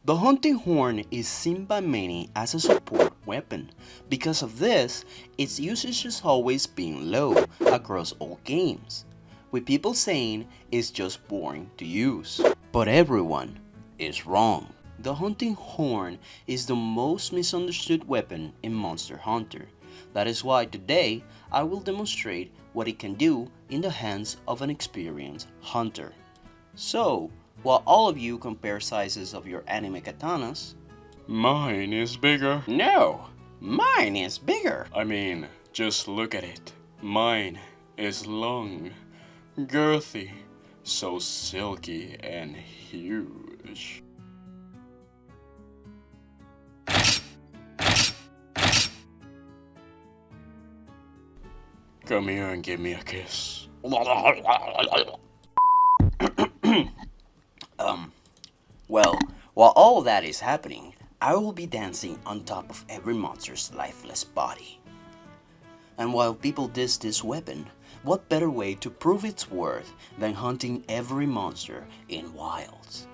The hunting horn is seen by many as a support weapon. Because of this, its usage has always been low across all games, with people saying it's just boring to use. But everyone is wrong. The hunting horn is the most misunderstood weapon in Monster Hunter. That is why today I will demonstrate what it can do in the hands of an experienced hunter. So, while all of you compare sizes of your anime katanas, Mine is bigger. no, mine is bigger. I mean, just look at it. Mine is long, girthy, so silky and huge. Come here and give me a kiss. Well, while all that is happening, I will be dancing on top of every monster's lifeless body. And while people diss this weapon, what better way to prove its worth than hunting every monster in wilds?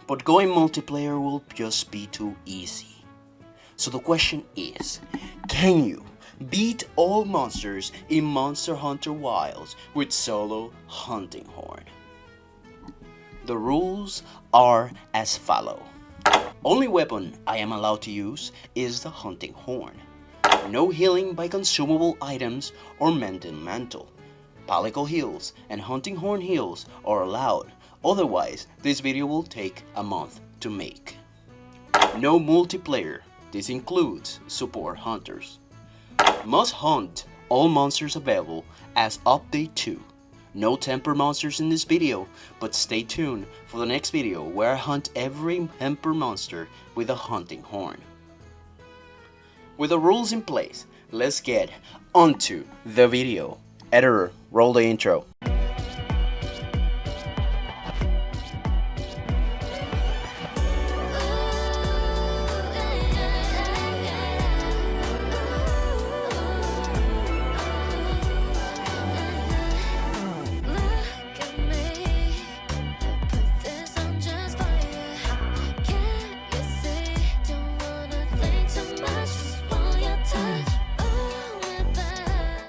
But going multiplayer will just be too easy. So the question is, can you beat all monsters in Monster Hunter Wilds with solo hunting horn? The rules are as follow. Only weapon I am allowed to use is the hunting horn. No healing by consumable items or mending mantle. Palico heals and hunting horn heals are allowed, otherwise this video will take a month to make. No multiplayer, this includes support hunters. Must hunt all monsters available as update 2. No temper monsters in this video, but stay tuned for the next video where I hunt every temper monster with a hunting horn. With the rules in place, let's get onto the video. Editor, roll the intro.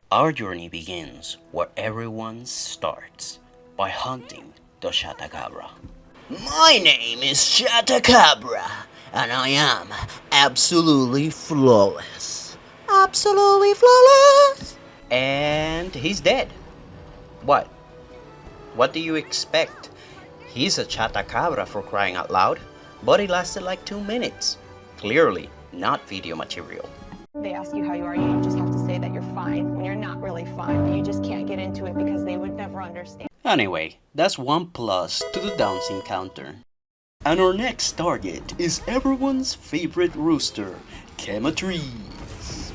Our journey begins where everyone starts, by hunting the Shatacabra. My name is Shatacabra, and I am absolutely flawless. Absolutely flawless! And he's dead. What? What do you expect? He's a Shatacabra for crying out loud, but it lasted like 2 minutes. Clearly not video material. They ask you how you are, you just have to say that you're fine when you're not really fine, but you just can't get into it because they would never understand. Anyway, that's 1 plus to the downs encounter. And our next target is everyone's favorite rooster, Chematrees.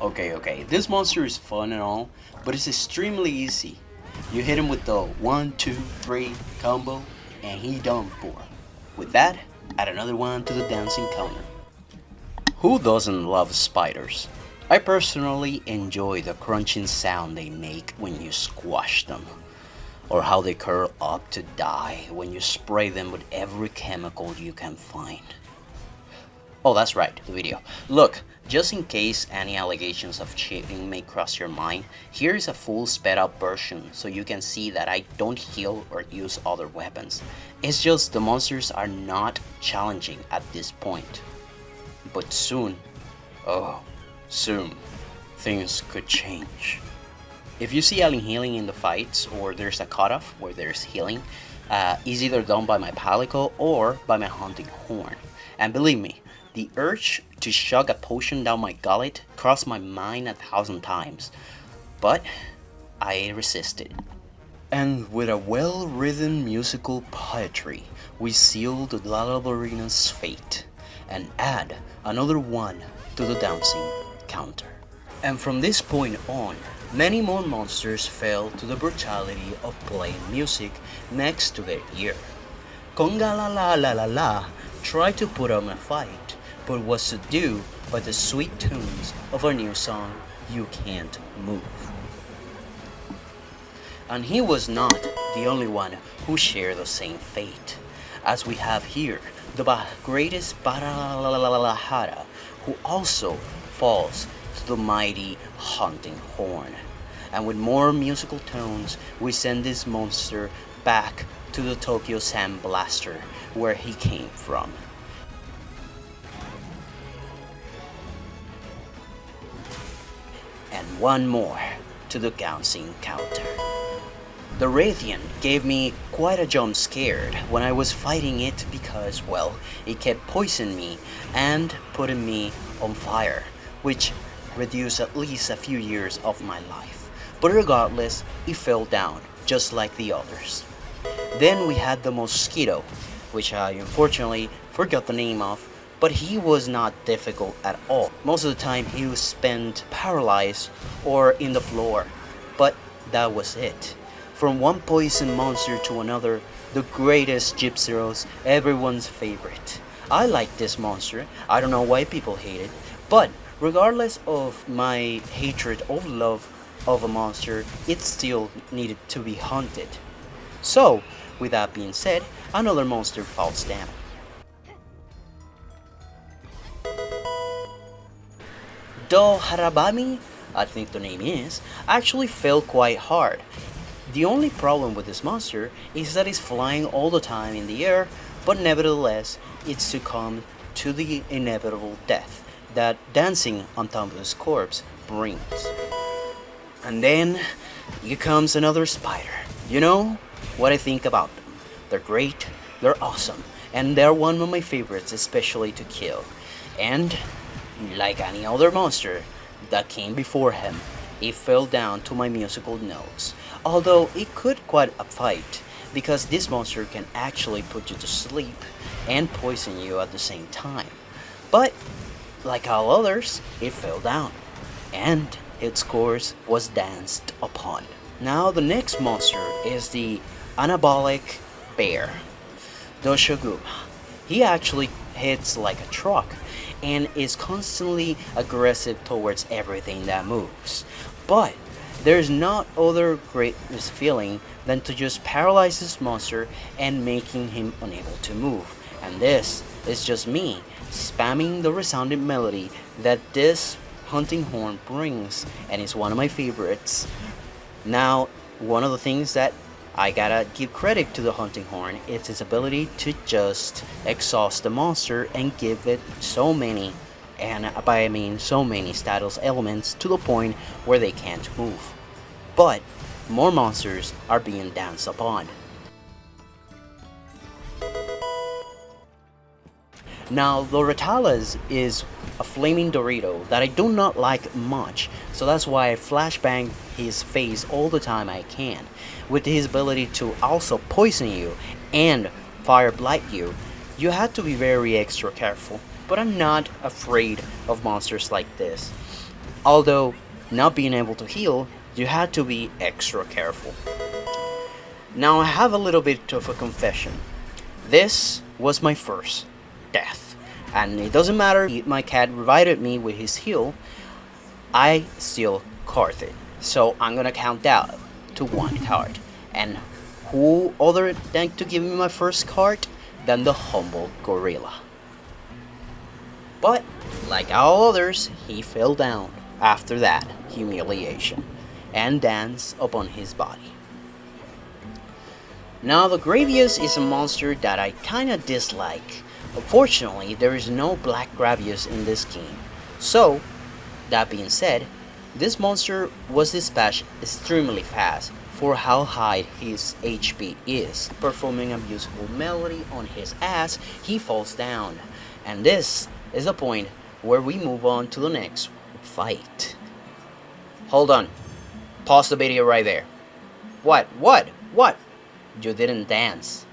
Okay, this monster is fun and all, but it's extremely easy. You hit him with the 1, 2, 3 combo, and he done for. With that, add another one to the dancing counter. Who doesn't love spiders? I personally enjoy the crunching sound they make when you squash them, or how they curl up to die when you spray them with every chemical you can find. Oh, that's right, the video. Look, just in case any allegations of cheating may cross your mind, here is a full sped up version so you can see that I don't heal or use other weapons. It's just the monsters are not challenging at this point. But soon, oh, soon, things could change. If you see alien healing in the fights, or there's a cutoff where there's healing, is either done by my palico or by my hunting horn. And believe me, the urge to shove a potion down my gullet crossed my mind 1,000 times, but I resisted. And with a well-written musical poetry, we seal the La Ballerina's fate and add another 1 to the dancing counter. And from this point on, many more monsters fell to the brutality of playing music next to their ear. Conga la la la la la tried to put on a fight, but was subdued by the sweet tunes of our new song, You Can't Move. And he was not the only one who share the same fate. As we have here, the greatest Baralahara, who also falls to the mighty hunting horn. And with more musical tones, we send this monster back to the Tokyo Sand Blaster, where he came from. And one more to the Gouncing counter. The Radiant gave me quite a jump scared when I was fighting it because, well, it kept poisoning me and putting me on fire, which reduced at least a few years of my life. But regardless, it fell down, just like the others. Then we had the Mosquito, which I unfortunately forgot the name of, but he was not difficult at all. Most of the time he was spent paralyzed or in the floor, but that was it. From one poison monster to another, the greatest Gypsyros, everyone's favorite. I like this monster, I don't know why people hate it, but regardless of my hatred or love of a monster, it still needed to be hunted. So, with that being said, another monster falls down. Do Harabami, I think the name is, actually fell quite hard. The only problem with this monster is that it's flying all the time in the air, but nevertheless, it succumbed to the inevitable death that dancing on top of his corpse brings. And then, here comes another spider. You know what I think about them. They're great, they're awesome, and they're one of my favorites, especially to kill. And, like any other monster that came before him, it fell down to my musical notes. Although it could quite a fight, because this monster can actually put you to sleep and poison you at the same time. But, like all others, it fell down, and its course was danced upon. Now the next monster is the Anabolic Bear, the Shoguma. He actually hits like a truck and is constantly aggressive towards everything that moves. But there's not other greatest feeling than to just paralyze this monster and making him unable to move. And this is just me spamming the resounding melody that this hunting horn brings, and it's one of my favorites. Now, one of the things that I gotta give credit to the hunting horn is its ability to just exhaust the monster and give it so many, and by I mean so many status elements to the point where they can't move. But more monsters are being danced upon. Now, the Ratalas is a flaming Dorito that I do not like much, so that's why I flashbang his face all the time I can. With his ability to also poison you and fire blight you, you have to be very extra careful. But I'm not afraid of monsters like this. Although, not being able to heal, you had to be extra careful. Now I have a little bit of a confession. This was my first death. And it doesn't matter if my cat revived me with his heal, I still card it. So I'm gonna count down to 1 card. And who other than to give me my first card than the humble gorilla. But, like all others, he fell down after that humiliation and danced upon his body. Now the Gravius is a monster that I kinda dislike. Unfortunately, there is no black Gravius in this game. So, that being said, this monster was dispatched extremely fast for how high his HP is. Performing a musical melody on his ass, he falls down. And this is the point where we move on to the next fight. Hold on. Pause the video right there. What? You didn't dance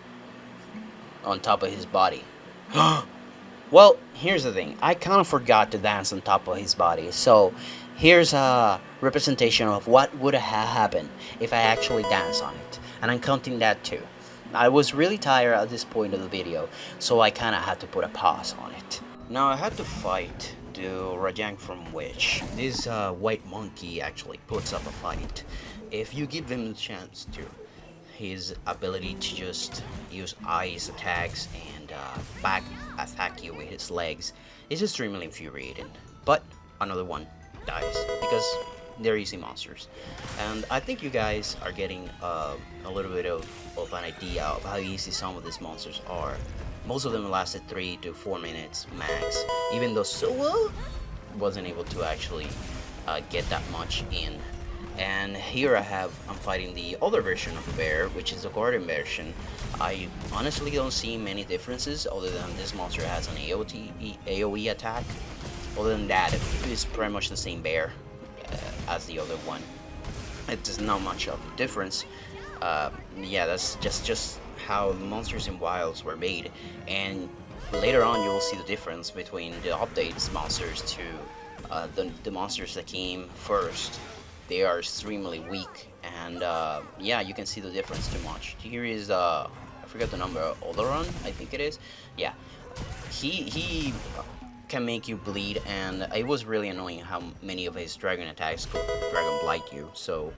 on top of his body. Well, here's the thing. I kind of forgot to dance on top of his body. So, here's a representation of what would have happened if I actually danced on it. And I'm counting that too. I was really tired at this point of the video, so I kind of had to put a pause on it. Now I had to fight the Rajang from which this white monkey actually puts up a fight if you give him the chance to. his ability to just use ice attacks and back attack you with his legs is extremely infuriating. But another one dies because they're easy monsters. And I think you guys are getting a little bit of an idea of how easy some of these monsters are. Most of them lasted 3 to 4 minutes max, even though Suwa wasn't able to actually get that much in. And here I'm fighting the other version of the bear, which is the Guardian version. I honestly don't see many differences other than this monster has an AoE attack. Other than that, it's pretty much the same bear as the other one. It's not much of a difference. Yeah, that's just how monsters in Wilds were made. And later on, you will see the difference between the updates monsters to the monsters that came first. They are extremely weak, and yeah, you can see the difference too much. Here is I forgot the number, Oleron, I think it is. Yeah, he can make you bleed, and it was really annoying how many of his dragon attacks could dragon blight you. So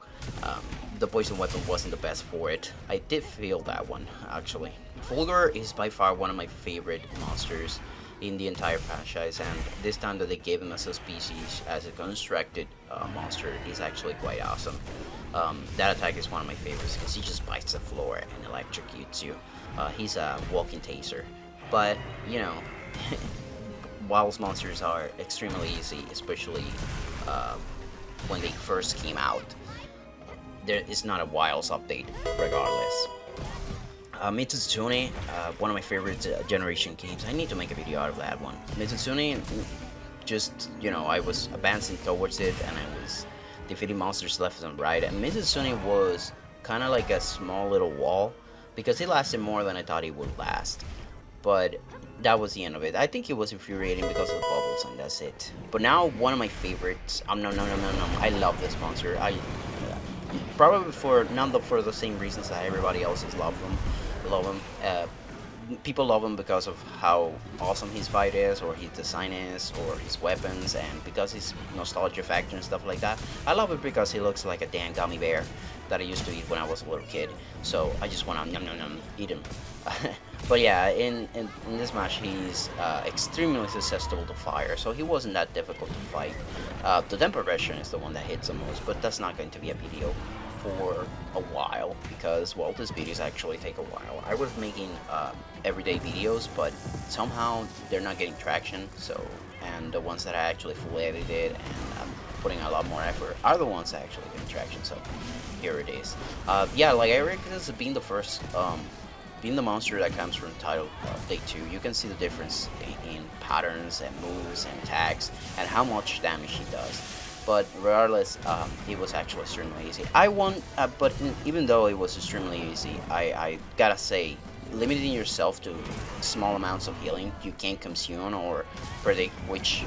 the poison weapon wasn't the best for it. I did feel that one actually. Fulgur is by far one of my favorite monsters in the entire franchise, and this time that they gave him as a species, as a constructed monster, is actually quite awesome. That attack is one of my favorites because he just bites the floor and electrocutes you. He's a walking taser, but you know, Wilds monsters are extremely easy, especially when they first came out. There is not a Wilds update, regardless. Mitsutsume, one of my favorite generation games. I need to make a video out of that one. Mitsutsume, just, you know, I was advancing towards it and I was defeating monsters left and right. And Mitsutsume was kind of like a small little wall because it lasted more than I thought it would last. But that was the end of it. I think it was infuriating because of the bubbles, and that's it. But now, one of my favorites. No. I love this monster. Probably for the same reasons that everybody else love him. People love him because of how awesome his fight is, or his design is, or his weapons, and because his nostalgia factor and stuff like that. I love it because he looks like a damn gummy bear that I used to eat when I was a little kid. So I just want to eat him. But yeah, in this match, he's extremely susceptible to fire, so he wasn't that difficult to fight. The temper version is the one that hits the most, but that's not going to be a video for a while because, well, these videos actually take a while. I was making everyday videos, but somehow they're not getting traction. So, and the ones that I actually fully edited and I'm putting a lot more effort are the ones that actually getting traction. So here it is. Yeah, like Eric is being the first. Being the monster that comes from title day 2, you can see the difference in patterns and moves and attacks and how much damage he does. But regardless, it was actually extremely easy. I won, but even though it was extremely easy, I gotta say, limiting yourself to small amounts of healing you can't consume or predict which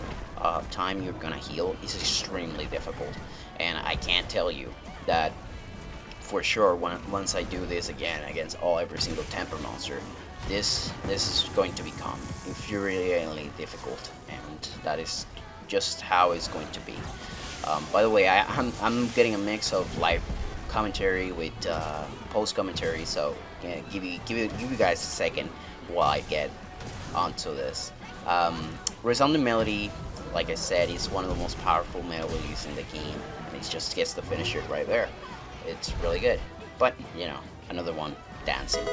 time you're gonna heal is extremely difficult. And I can't tell you that for sure once I do this again against every single temper monster, this is going to become infuriatingly difficult, and that is just how it's going to be. By the way, I'm getting a mix of live commentary with post commentary, so yeah, give you guys a second while I get onto this. Resounding Melody, like I said, is one of the most powerful melodies in the game, and it just gets the finisher right there. It's really good, but you know, another one dancing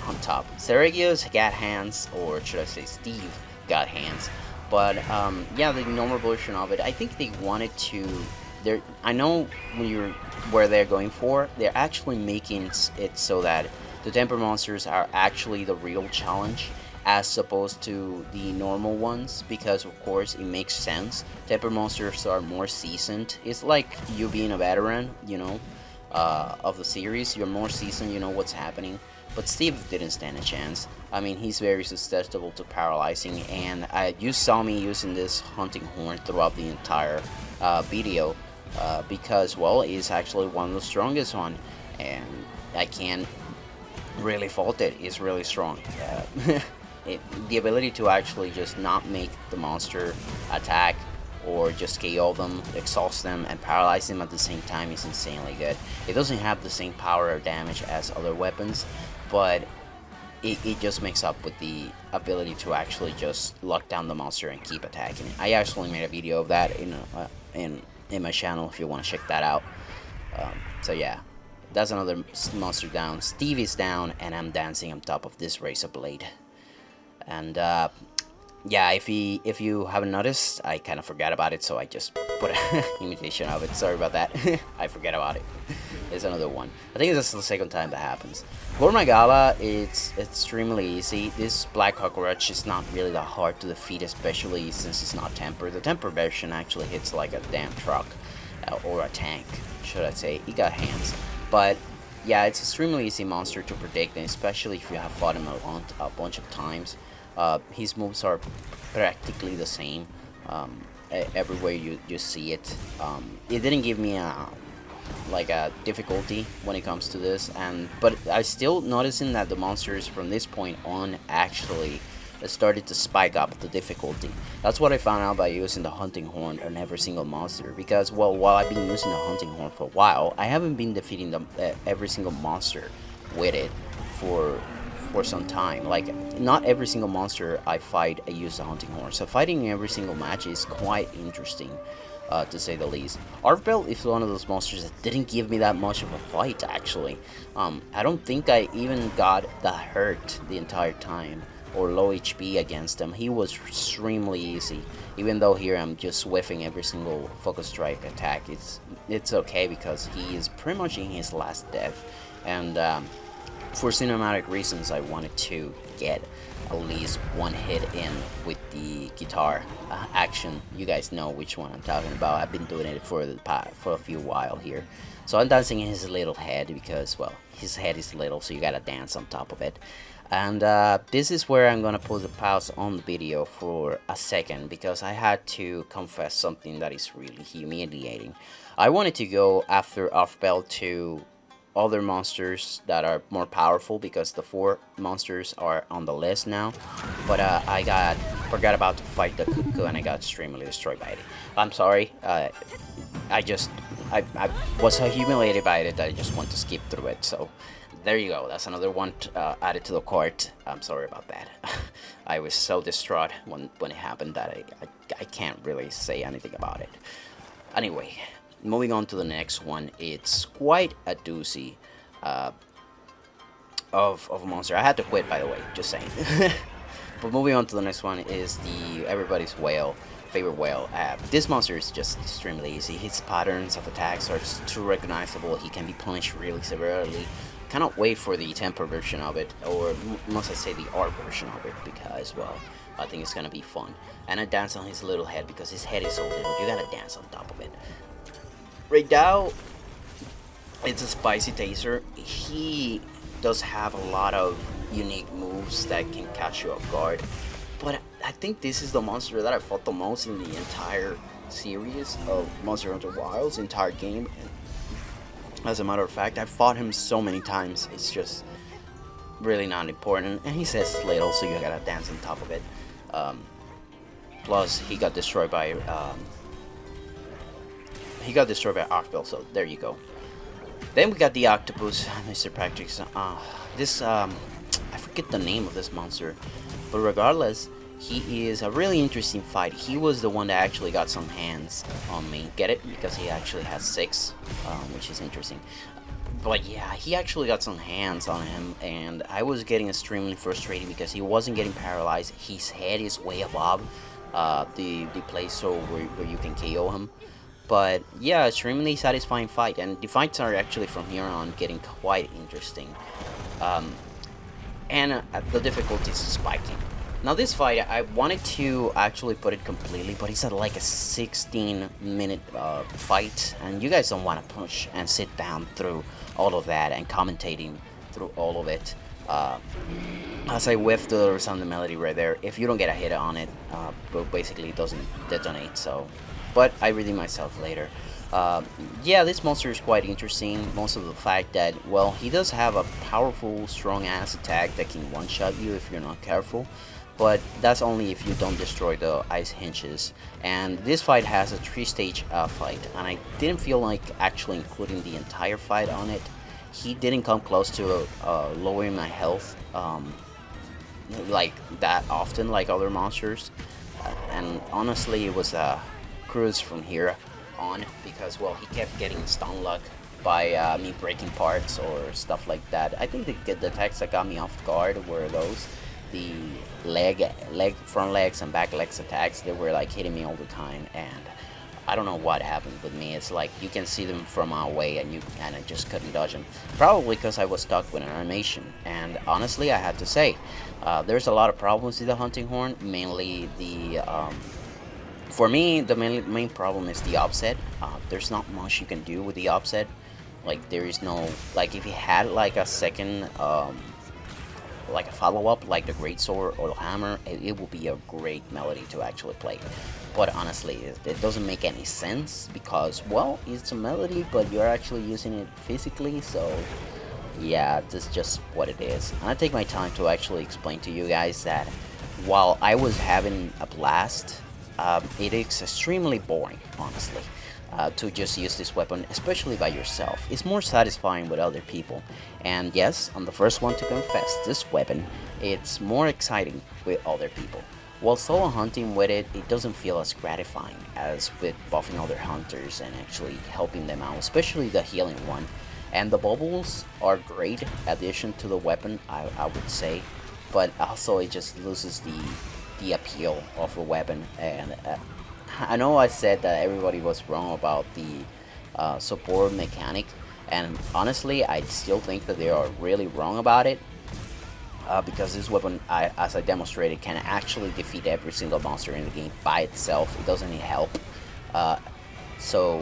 on top. Sergio's got hands, or should I say Steve got hands, but yeah, the normal version of it, I think they wanted to, I know where they're going for, they're actually making it so that the temper monsters are actually the real challenge as opposed to the normal ones, because of course it makes sense. Temper monsters are more seasoned. It's like you being a veteran, you know, of the series. You're more seasoned, you know what's happening. But Steve didn't stand a chance. I mean, he's very susceptible to paralyzing, and you saw me using this hunting horn throughout the entire video because, well, it's actually one of the strongest one, and I can't really fault it. It's really strong. The ability to actually just not make the monster attack or just KO them, exhaust them, and paralyze them at the same time is insanely good. It doesn't have the same power or damage as other weapons, but it just makes up with the ability to actually just lock down the monster and keep attacking it. I actually made a video of that in my channel if you want to check that out. So yeah, that's another monster down. Steve is down, and I'm dancing on top of this razor blade. And yeah, if you haven't noticed, I kind of forgot about it, so I just put an imitation of it. Sorry about that. I forget about it. There's another one. I think this is the second time that happens. Gormagala, it's extremely easy. This black cockroach is not really that hard to defeat, especially since it's not tempered. The tempered version actually hits like a damn truck, or a tank, should I say. He got hands. But yeah, it's extremely easy monster to predict, and especially if you have fought him a bunch of times. His moves are practically the same everywhere you see it. It didn't give me a difficulty when it comes to this, but I still noticing that the monsters from this point on actually started to spike up the difficulty. That's what I found out by using the hunting horn on every single monster, because well, while I've been using the hunting horn for a while, I haven't been defeating every single monster with it for some time. Like, not every single monster I fight I use the hunting horn, so fighting every single match is quite interesting, to say the least. Arfbell is one of those monsters that didn't give me that much of a fight, actually. I don't think I even got that hurt the entire time, or low HP against him. He was extremely easy, even though here I'm just whiffing every single focus strike attack. It's okay, because he is pretty much in his last death, and for cinematic reasons I wanted to get at least one hit in with the guitar action. You guys know which one I'm talking about. I've been doing it for a few while here. So I'm dancing in his little head because, well, his head is little, so you gotta dance on top of it. And this is where I'm gonna put a pause on the video for a second, because I had to confess something that is really humiliating. I wanted to go after Arfbell to other monsters that are more powerful, because the 4 monsters are on the list now, but I forgot about to fight the cuckoo, and I got extremely destroyed by it. I'm sorry. I was so humiliated by it that I just want to skip through it. So there you go. That's another one added to the cart. I'm sorry about that. I was so distraught when it happened that I can't really say anything about it. Anyway, moving on to the next one. It's quite a doozy of a monster. I had to quit, by the way, just saying. But moving on to the next one is everybody's favorite whale. This monster is just extremely easy. His patterns of attacks are just too recognizable. He can be punished really severely. Cannot wait for the temper version of it, or must I say the art version of it, because, well, I think it's gonna be fun. And I dance on his little head, because his head is so little. You gotta dance on top of it. Right now, it's a spicy taser. He does have a lot of unique moves that can catch you off guard, but I think this is the monster that I fought the most in the entire series of Monster Hunter Wilds, entire game. And as a matter of fact, I fought him so many times, it's just really not important. And he says it's little, so you gotta dance on top of it. Plus, he got destroyed by Arfbell, so there you go. Then we got the octopus, Mr. Practice. I forget the name of this monster, but regardless, he is a really interesting fight. He was the one that actually got some hands on me. Get it? Because he actually has 6, which is interesting. But yeah, he actually got some hands on him, and I was getting extremely frustrated because he wasn't getting paralyzed. His head is way above the place so where you can KO him. But yeah, extremely satisfying fight, and the fights are actually from here on getting quite interesting. And the difficulty is spiking. Now this fight, I wanted to actually put it completely, but it's at like a 16-minute fight, and you guys don't want to push and sit down through all of that and commentating through all of it. As I whiffed the sound melody right there, if you don't get a hit on it, basically it doesn't detonate, so... But I redeem myself later. Yeah, this monster is quite interesting. Most of the fact that, well, he does have a powerful, strong-ass attack that can one-shot you if you're not careful. but that's only if you don't destroy the ice hinges. And this fight has a 3-stage fight, and I didn't feel like actually including the entire fight on it. He didn't come close to lowering my health like that often like other monsters. And honestly, it was a cruise from here on, because well, he kept getting stun luck by me breaking parts or stuff like that. I think the attacks that got me off guard were those, the front legs and back legs attacks. They were like hitting me all the time, and I don't know what happened with me. It's like you can see them from away, and I just couldn't dodge them. Probably because I was stuck with an animation. And honestly, I had to say, there's a lot of problems with the hunting horn. Mainly the for me, the main problem is the offset. There's not much you can do with the offset. Like there is no, like if you had like a second like a follow-up like the great sword or the hammer, it would be a great melody to actually play. But honestly, it doesn't make any sense, because well, it's a melody but you're actually using it physically. So yeah, that's just what it is. And I take my time to actually explain to you guys that while I was having a blast, it is extremely boring, honestly. To just use this weapon, especially by yourself. It's more satisfying with other people. And yes, I'm the first one to confess, this weapon, it's more exciting with other people. While solo hunting with it, it doesn't feel as gratifying as with buffing other hunters and actually helping them out, especially the healing one. And the bubbles are great addition to the weapon, I would say, but also it just loses the appeal of a weapon. And I know I said that everybody was wrong about the support mechanic, and honestly, I still think that they are really wrong about it, because this weapon, as I demonstrated, can actually defeat every single monster in the game by itself. It doesn't need help. So,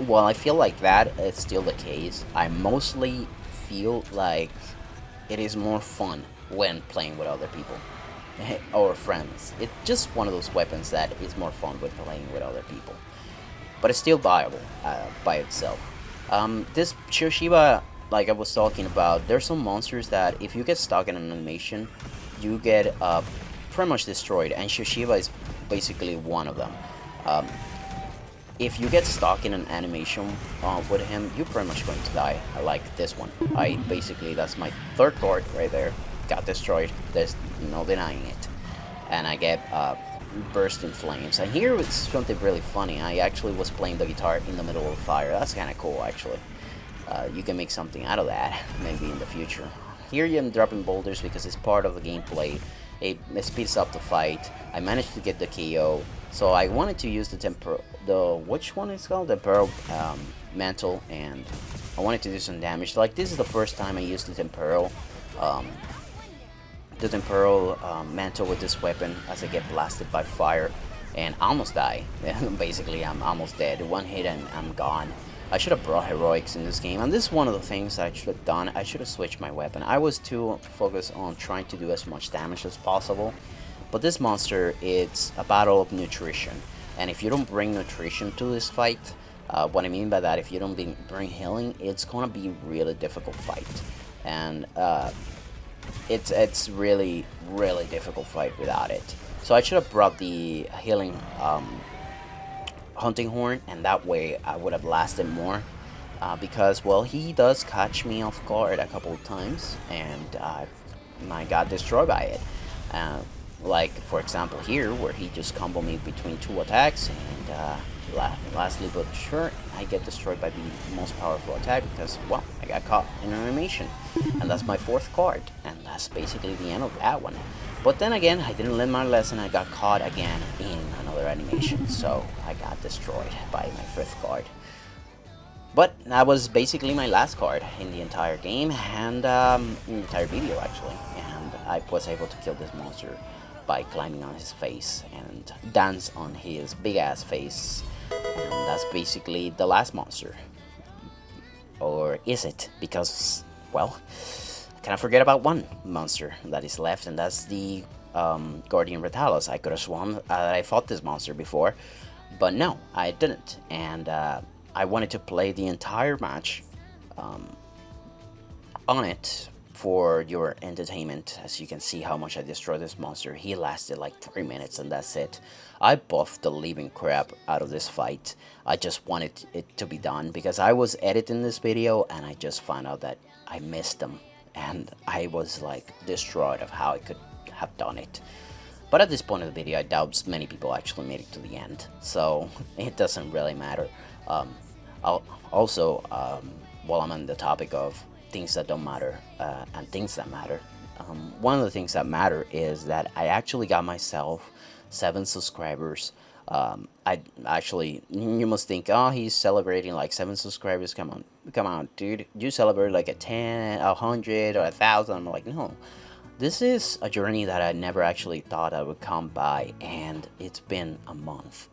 while I feel like that is still the case, I mostly feel like it is more fun when playing with other people or friends. It's just one of those weapons that is more fun with playing with other people, but it's still viable by itself. This Shoshiba, like I was talking about, there's some monsters that if you get stuck in an animation, you get pretty much destroyed, and Shoshiba is basically one of them. If you get stuck in an animation with him, you're pretty much going to die. Like this one, that's my third card right there. Got destroyed. There's no denying it, and I get burst in flames. And here it's something really funny. I actually was playing the guitar in the middle of fire. That's kind of cool, actually. You can make something out of that maybe in the future. Here I'm dropping boulders because it's part of the gameplay. It speeds up the fight. I managed to get the KO, so I wanted to use which one is called, the Temporal Mantle, and I wanted to do some damage. Like this is the first time I used the Temporal Mantle with this weapon, as I get blasted by fire and almost die. Basically, I'm almost dead. One hit and I'm gone. I should have brought heroics in this game, and this is one of the things I should have done. I should have switched my weapon. I was too focused on trying to do as much damage as possible. But this monster, it's a battle of nutrition, and if you don't bring nutrition to this fight, what I mean by that, if you don't bring healing, it's gonna be a really difficult fight. And it's really difficult fight without it. So I should have brought the healing hunting horn, and that way I would have lasted more, because well, he does catch me off guard a couple of times, and I got destroyed by it. Like for example here, where he just combo me between two attacks, and lastly but sure, I get destroyed by the most powerful attack because, well, I got caught in an animation. And that's my fourth card, and that's basically the end of that one. But then again, I didn't learn my lesson. I got caught again in another animation, so I got destroyed by my fifth card. But that was basically my last card in the entire game, and in the entire video actually. And I was able to kill this monster by climbing on his face and dance on his big ass face. And that's basically the last monster. Or is it? Because, well, I cannot forget about one monster that is left, and that's the Guardian Retalos. I could have sworn that I fought this monster before, but no, I didn't. And I wanted to play the entire match on it, for your entertainment. As you can see how much I destroyed this monster. He lasted like 3 minutes and that's it. I buffed the living crap out of this fight. I just wanted it to be done because I was editing this video and I just found out that I missed them. And I was like destroyed of how I could have done it. But at this point of the video, I doubt many people actually made it to the end. So it doesn't really matter. Also, while I'm on the topic of things that don't matter and things that matter, one of the things that matter is that I actually got myself 7 subscribers. I actually, you must think, oh, he's celebrating like 7 subscribers. Come on, dude. You celebrate like a 10, 100, or 1,000. I'm like, no. This is a journey that I never actually thought I would come by, and it's been a month.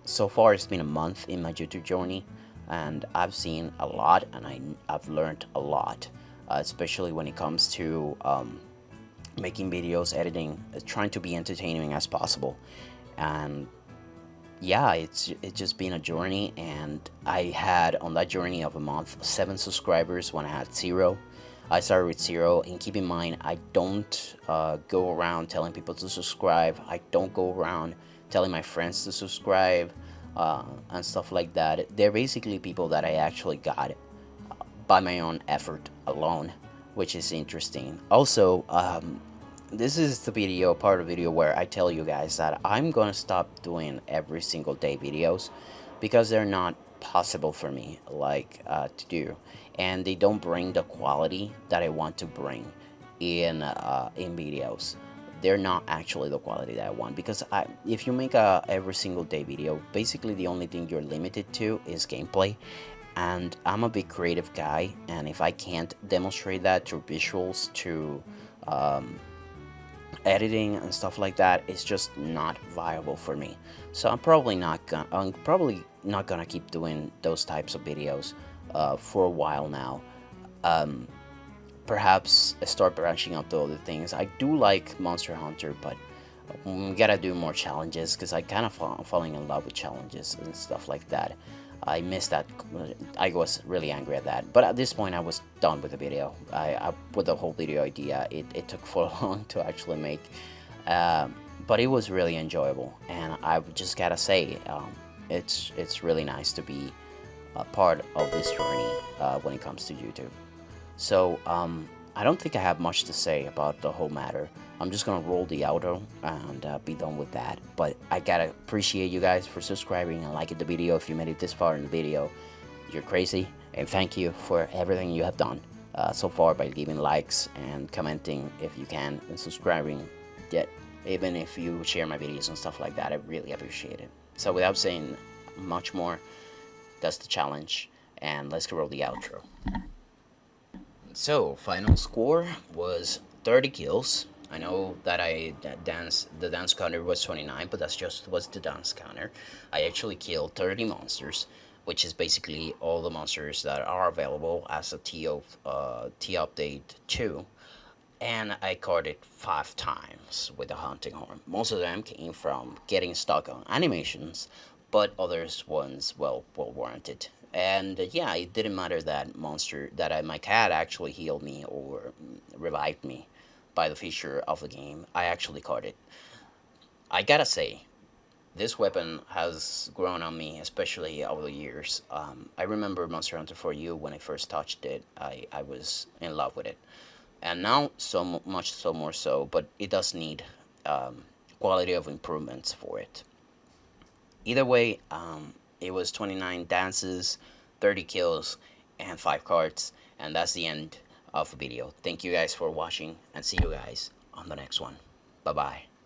So far, it's been a month in my YouTube journey, and I've seen a lot, and I've learned a lot, especially when it comes to making videos, editing, trying to be entertaining as possible. And yeah, it's just been a journey, and I had on that journey of a month 7 subscribers when I had 0. I started with 0, and keep in mind, I don't go around telling people to subscribe. I don't go around telling my friends to subscribe and stuff like that. They're basically people that I actually got by my own effort alone, which is interesting. Also, this is the video, part of the video where I tell you guys that I'm gonna stop doing every single day videos because they're not possible for me to do, and they don't bring the quality that I want to bring in videos. They're not actually the quality that I want, because if you make a every single day video, basically the only thing you're limited to is gameplay, and I'm a big creative guy, and if I can't demonstrate that through visuals, to editing and stuff like that, it's just not viable for me. So I'm probably not gonna keep doing those types of videos for a while now. Perhaps start branching out to other things. I do like Monster Hunter, but we gotta do more challenges, because I kind of falling in love with challenges and stuff like that. I missed that. I was really angry at that, but at this point I was done with the video. With the whole video idea, it took for long to actually make, but it was really enjoyable, and I just gotta say, it's really nice to be a part of this journey when it comes to YouTube. So I don't think I have much to say about the whole matter. I'm just gonna roll the outro and be done with that. But I gotta appreciate you guys for subscribing and liking the video. If you made it this far in the video, you're crazy, and thank you for everything you have done so far by leaving likes and commenting if you can, and subscribing. Yet, even if you share my videos and stuff like that, I really appreciate it. So without saying much more, that's the challenge, and let's roll the outro. So, final score was 30 kills. I know that the dance counter was 29, but that's just was the dance counter. I actually killed 30 monsters, which is basically all the monsters that are available as a T update 2. And I carded 5 times with the hunting horn. Most of them came from getting stuck on animations, but others ones well warranted. And yeah, it didn't matter that my cat actually healed me or revived me by the feature of the game. I actually caught it. I gotta say, this weapon has grown on me, especially over the years. I remember Monster Hunter 4U when I first touched it. I was in love with it, and now so much so more so. But it does need quality of improvements for it. Either way, it was 29 dances, 30 kills, and 5 cards, and that's the end of the video. Thank you guys for watching, and see you guys on the next one. Bye bye.